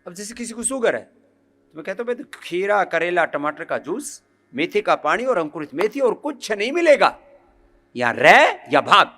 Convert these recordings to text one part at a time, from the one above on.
अब जैसे किसी को शुगर है तो मैं कहता हूं भाई तो खीरा, करेला, टमाटर का जूस, मेथी का पानी और अंकुरित मेथी, और कुछ नहीं मिलेगा, या रह या भाग।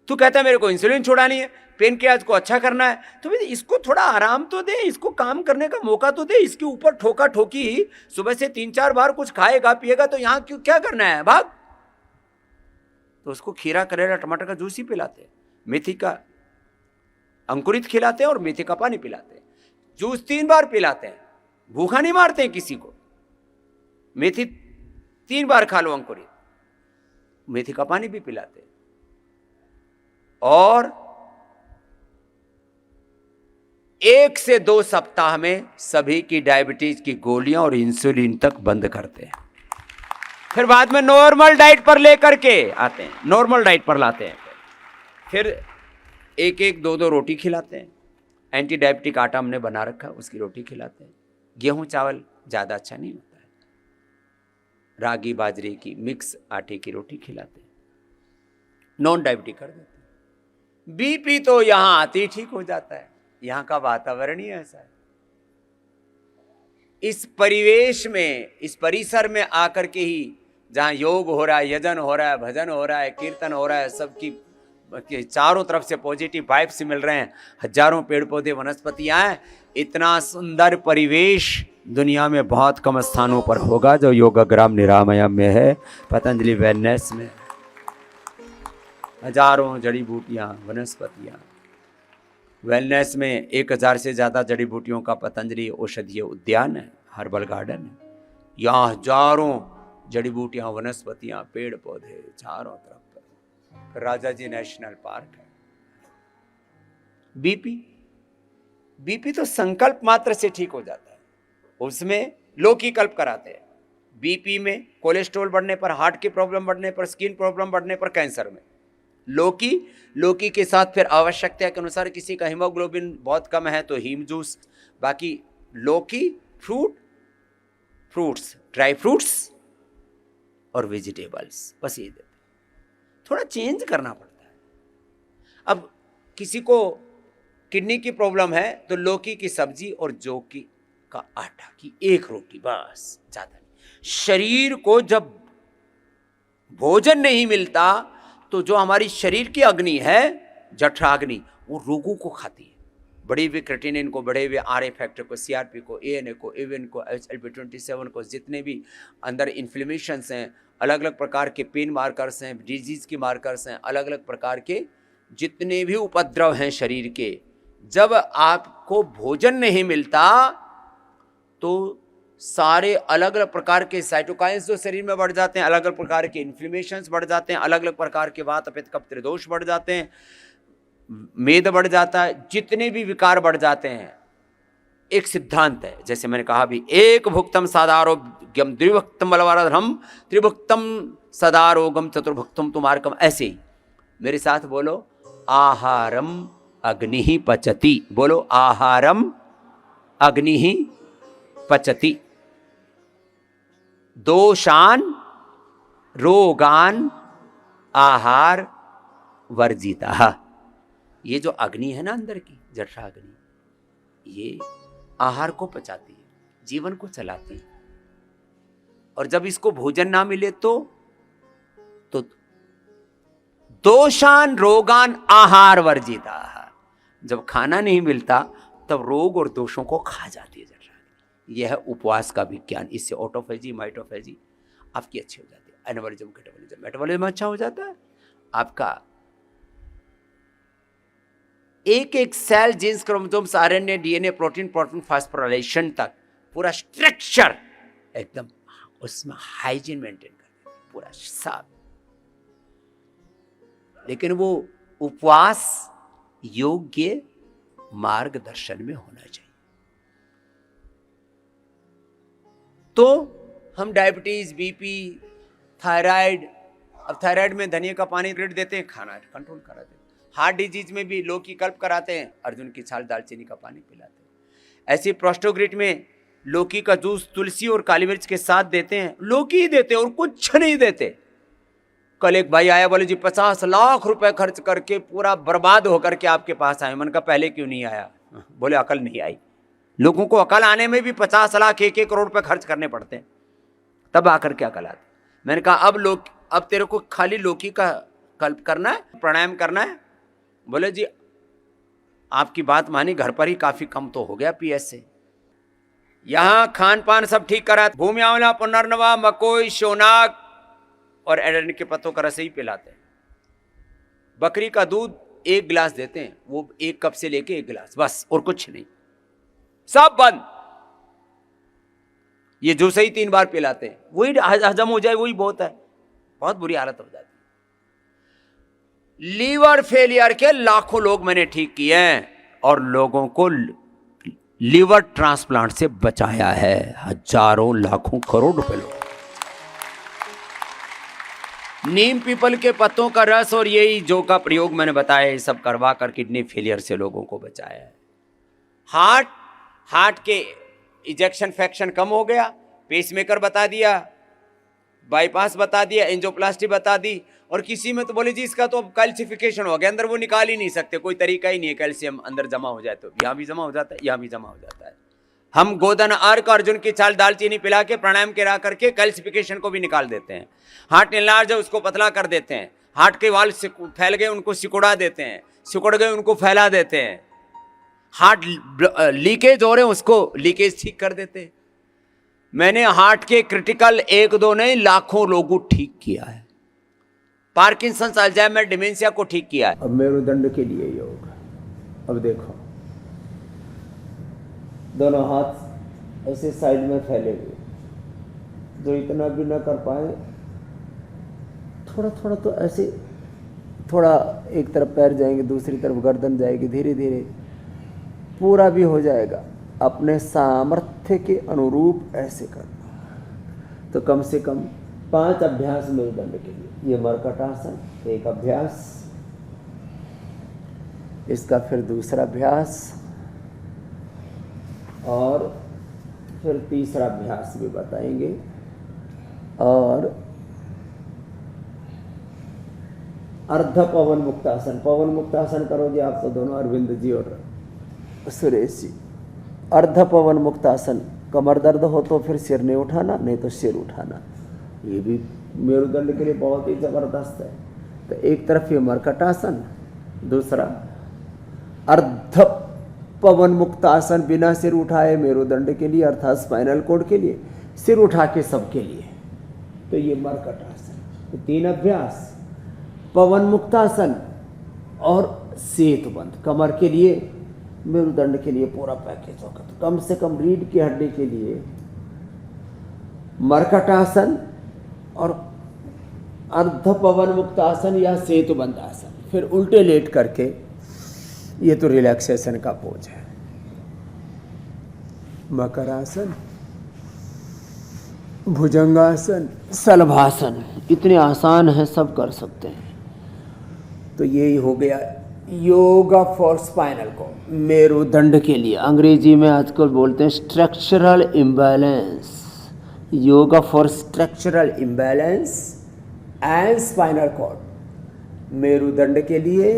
तू कहता है मेरे को इंसुलिन छोड़ानी है, पेनक्रियाज को अच्छा करना है, तो भाई इसको थोड़ा आराम तो दे, इसको काम करने का मौका तो दे। इसके ऊपर ठोका ठोकी सुबह से 3-4 बार कुछ खाएगा पिएगा तो यहां क्यों, क्या करना है, भाग। तो उसको खीरा, करेला, टमाटर का जूस ही पिलाते हैं, मेथी का अंकुरित खिलाते हैं और मेथी का पानी पिलाते हैं। जूस 3 बार पिलाते हैं, भूखा नहीं मारते हैं किसी को। मेथी 3 बार खा लो अंकुरित, मेथी का पानी भी पिलाते हैं। और 1 से 2 सप्ताह में सभी की डायबिटीज की गोलियां और इंसुलिन तक बंद करते हैं। फिर बाद में नॉर्मल डाइट पर लेकर के आते हैं, नॉर्मल डाइट पर लाते हैं। फिर 1-1, 2-2 रोटी खिलाते हैं। एंटी डायबिटिक आटा हमने बना रखा है, उसकी रोटी खिलाते हैं। गेहूं चावल ज़्यादा अच्छा नहीं होता है, रागी बाजरे की मिक्स आटे की रोटी खिलाते हैं, नॉन डायबिटिक कर देते हैं। बीपी तो यहां आते ही ठीक हो जाता है, यहां का वातावरण ही ऐसा है। इस परिवेश में, इस परिसर में आकर के ही, जहां योग हो रहा है, यजन हो रहा है, भजन हो रहा है, कीर्तन हो रहा है, सबकी चारों तरफ से पॉजिटिव वाइब्स मिल रहे हैं, हजारों पेड़ पौधे वनस्पतियां हैं, इतना सुंदर परिवेश दुनिया में बहुत कम स्थानों पर होगा जो योगाग्राम निरामयम में है, पतंजलि वेलनेस में। हजारों जड़ी बूटियां, वनस्पतियां, वेलनेस में 1000 से ज़्यादा जड़ी बूटियों का पतंजलि औषधीय उद्यान है, हर्बल गार्डन है। यहाँ हजारों जड़ी बूटियां, वनस्पतियां, पेड़ पौधे चारों तरफ। राजा जी नेशनल पार्क है। बीपी तो संकल्प मात्र से ठीक हो जाता है, उसमें लौकी कल्प कराते हैं। बीपी में, कोलेस्ट्रॉल बढ़ने पर, हार्ट की प्रॉब्लम बढ़ने पर, स्किन प्रॉब्लम बढ़ने पर, कैंसर में लौकी के साथ फिर आवश्यकता के अनुसार किसी का हीमोग्लोबिन बहुत कम है तो हीम जूस, बाकी लौकी, फ्रूट्स, ड्राई फ्रूट्स और वेजिटेबल्स, बस ये देते। थोड़ा चेंज करना पड़ता है। अब किसी को किडनी की प्रॉब्लम है तो लौकी की सब्जी और जौ का आटा की 1 रोटी, बस, ज्यादा नहीं। शरीर को जब भोजन नहीं मिलता तो जो हमारी शरीर की अग्नि है, जठराग्नि, वो रोगों को खाती है। बढ़े हुए क्रेटिनिन को, बढ़े हुए आरए फैक्टर को, सीआरपी को, एएनए को, एविन को, HLP27 को, जितने भी अंदर इन्फ्लेमेशंस हैं, अलग अलग प्रकार के पेन मार्कर्स हैं, डिजीज की मार्कर्स हैं, अलग अलग प्रकार के जितने भी उपद्रव हैं शरीर के, जब आपको भोजन नहीं मिलता तो सारे अलग अलग प्रकार के साइटोकाइंस जो शरीर में बढ़ जाते हैं, अलग अलग प्रकार के इन्फ्लेमेशंस बढ़ जाते हैं, अलग अलग प्रकार के वात, पित्त, कफ, त्रिदोष बढ़ जाते हैं, मेद बढ़ जाता है, जितने भी विकार बढ़ जाते हैं। एक सिद्धांत है, जैसे मैंने कहा भी, एक भुक्तम सदारोग्यम, द्विभुक्तम बलवाराधम, त्रिभुक्तम सदारोगम, चतुर्भुक्तम तुमार्कम। ऐसे ही मेरे साथ बोलो, आहारम अग्नि पचति। बोलो, आहारम अग्नि पचति, दोषान रोगान आहार वर्जिता। ये जो अग्नि है ना अंदर की, जठराग्नि, ये आहार को पचाती है, जीवन को चलाती है। और जब इसको भोजन ना मिले तो दोषान रोगान आहार वर्जिता। जब खाना नहीं मिलता तब रोग और दोषों को खा जाती है जठराग्नि। यह है उपवास का विज्ञान। इससे ऑटोफेजी, माइटोफेजी आपकी अच्छी हो जाती है, एनाबॉलिज्म, कैटाबॉलिज्म, मेटाबॉलिज्म अच्छा हो जाता है। आपका एक cell, genes, chromosomes, RNA, DNA, protein phosphorylation तक पूरा स्ट्रक्चर एकदम उसमें हाइजीन मेंटेन करते हैं, पूरा साफ। लेकिन वो उपवास योग्य मार्गदर्शन में होना चाहिए। तो हम डायबिटीज, बीपी, थायराइड, अब थायराइड में धनिया का पानी रेड देते हैं, खाना कंट्रोल करा देते हैं। हार्ट डिजीज में भी लौकी कल्प कराते हैं, अर्जुन की छाल, दालचीनी का पानी पिलाते हैं। ऐसे प्रोस्टोग्रिट में लौकी का जूस तुलसी और काली मिर्च के साथ देते हैं, लौकी ही देते हैं और कुछ नहीं देते। कल एक भाई आया, बोले जी 50 लाख रुपए खर्च करके पूरा बर्बाद होकर के आपके पास आए। मन का पहले क्यों नहीं आया? बोले अकल नहीं आई। लोगों को अकल आने में भी 50 लाख 1-1 करोड़ रुपए खर्च करने पड़ते हैं, तब आकर के अकल आती। मैंने कहा अब तेरे को खाली लौकी का कल्प करना है, प्राणायाम करना है। बोले जी आपकी बात मानी, घर पर ही काफी कम तो हो गया पीएस से। यहां खान पान सब ठीक करा, भूमि आंवला, पुनर्नवा, मकोई, शोनाक और एडेनिक के पत्तों का रस ही पिलाते हैं। बकरी का दूध 1 गिलास देते हैं, वो 1 कप से लेके 1 गिलास, बस, और कुछ नहीं, सब बंद। ये जूस ही 3 बार पिलाते हैं, वही हजम हो जाए वही बहुत है। बहुत बुरी हालत हो जाती है। लीवर फेलियर के लाखों लोग मैंने ठीक किए हैं और लोगों को लीवर ट्रांसप्लांट से बचाया है, हजारों लाखों करोड़ रुपए लोग। नीम पीपल के पत्तों का रस और यही जो का प्रयोग मैंने बताया, ये सब करवा कर किडनी फेलियर से लोगों को बचाया है। हार्ट के इजेक्शन फ्रैक्शन कम हो गया, पेसमेकर बता दिया, बाईपास बता दिया, एंजियोप्लास्टी बता दी। और किसी में तो बोले जी इसका तो अब कैल्सिफिकेशन हो गया, अंदर वो निकाल ही नहीं सकते, कोई तरीका ही नहीं है, कैल्शियम अंदर जमा हो जाए तो यहां भी जमा हो जाता है, यहां भी जमा हो जाता है। हम गोदन अर्क, अर्जुन की छाल, दालचीनी पिला के प्राणायाम करा करके कैल्सिफिकेशन को भी निकाल देते हैं। हार्ट इंलार्ज है उसको पतला कर देते हैं, हार्ट के वाल फैल गए उनको सिकुड़ा देते हैं, सिकुड़ गए उनको फैला देते हैं, हार्ट लीकेज हो रहे हैं उसको लीकेज ठीक कर देते हैं। मैंने हार्ट के क्रिटिकल 1-2 नहीं लाखों लोगों ठीक किया है। पार्किंसंस, अल्जाइमर, डिमेंशिया को ठीक किया है। अब मेरुदंड के लिए योग। अब देखो दोनों हाथ ऐसे साइड में फैले हुए, जो इतना भी ना कर पाए, थोड़ा थोड़ा तो ऐसे, थोड़ा एक तरफ पैर जाएंगे, दूसरी तरफ गर्दन जाएगी, धीरे धीरे पूरा भी हो जाएगा। अपने सामर्थ्य के अनुरूप ऐसे करना। तो कम से कम 5 अभ्यास मेरुदंड के लिए। ये मरकटासन एक अभ्यास, इसका फिर दूसरा अभ्यास और फिर तीसरा अभ्यास भी बताएंगे। और अर्ध पवन मुक्तासन, पवन मुक्तासन करो जी आप तो दोनों, अरविंद जी और सुरेश जी। अर्ध पवन मुक्तासन, कमर दर्द हो तो फिर सिर नहीं उठाना, नहीं तो सिर उठाना, ये भी मेरुदंड के लिए बहुत ही जबरदस्त है। तो एक तरफ ये मरकटासन, दूसरा अर्ध पवन मुक्तासन, बिना सिर उठाए मेरुदंड के लिए अर्थात स्पाइनल कॉर्ड के लिए, सिर उठा के सबके लिए। तो ये मरकटासन, तो 3 अभ्यास, पवन मुक्तासन और सेतुबंध कमर के लिए, मेरुदंड के लिए पूरा पैकेज होगा। तो कम से कम रीढ़ की हड्डी के लिए मरकटासन और अर्ध पवन मुक्तासन या सेतुबंध आसन, फिर उल्टे लेट करके, ये तो रिलैक्सेशन का पोज है। मकरासन, भुजंगासन, शलभासन, इतने आसान है, सब कर सकते हैं। तो यही हो गया योगा फॉर स्पाइनल कॉर्ड, मेरुदंड के लिए। अंग्रेजी में आजकल बोलते हैं structural imbalance, yoga for structural imbalance and spinal cord, मेरुदंड के लिए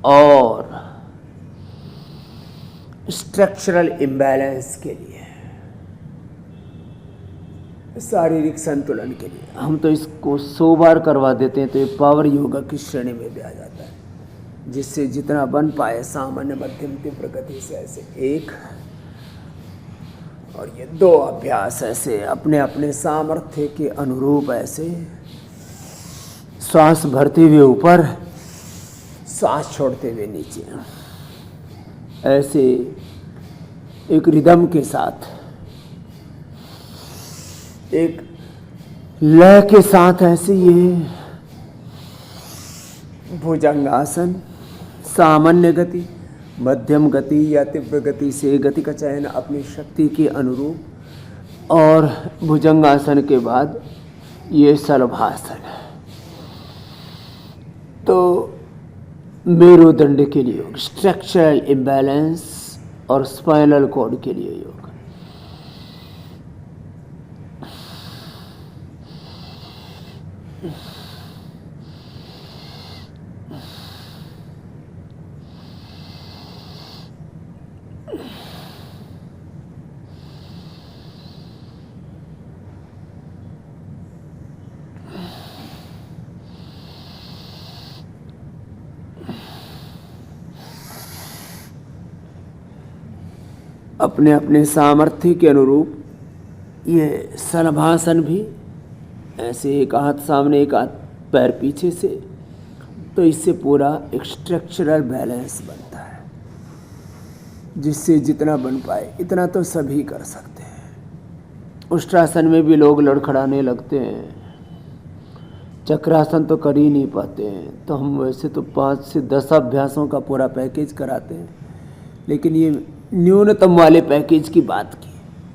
और स्ट्रक्चरल इम्बैलेंस के लिए, शारीरिक संतुलन के लिए। हम तो इसको 100 बार करवा देते हैं तो ये पावर योगा की श्रेणी में भी आ जाता है, जिससे जितना बन पाए सामान्य मध्यम तीव्र गति से ऐसे 1 और ये 2 अभ्यास ऐसे अपने अपने सामर्थ्य के अनुरूप ऐसे श्वास भरते हुए ऊपर, श्वास छोड़ते हुए नीचे, ऐसे एक रिदम के साथ, एक लय के साथ ऐसे ये भुजंगासन, सामान्य गति, मध्यम गति या तीव्र गति से गति का चयन अपनी शक्ति के अनुरूप, और भुजंगासन के बाद ये शलभासन। तो मेरुदंड के लिए योग, स्ट्रक्चरल इम्बैलेंस और स्पाइनल कॉर्ड के लिए योग। अपने अपने सामर्थ्य के अनुरूप ये सलभासन भी, ऐसे एक हाथ सामने एक हाथ पैर पीछे से, तो इससे पूरा एक स्ट्रक्चरल बैलेंस बनता है, जिससे जितना बन पाए इतना तो सभी कर सकते हैं। उष्ट्रासन में भी लोग लड़खड़ाने लगते हैं, चक्रासन तो कर ही नहीं पाते हैं, तो हम वैसे तो 5 से 10 अभ्यासों का पूरा पैकेज कराते हैं, लेकिन ये न्यूनतम वाले पैकेज की बात की।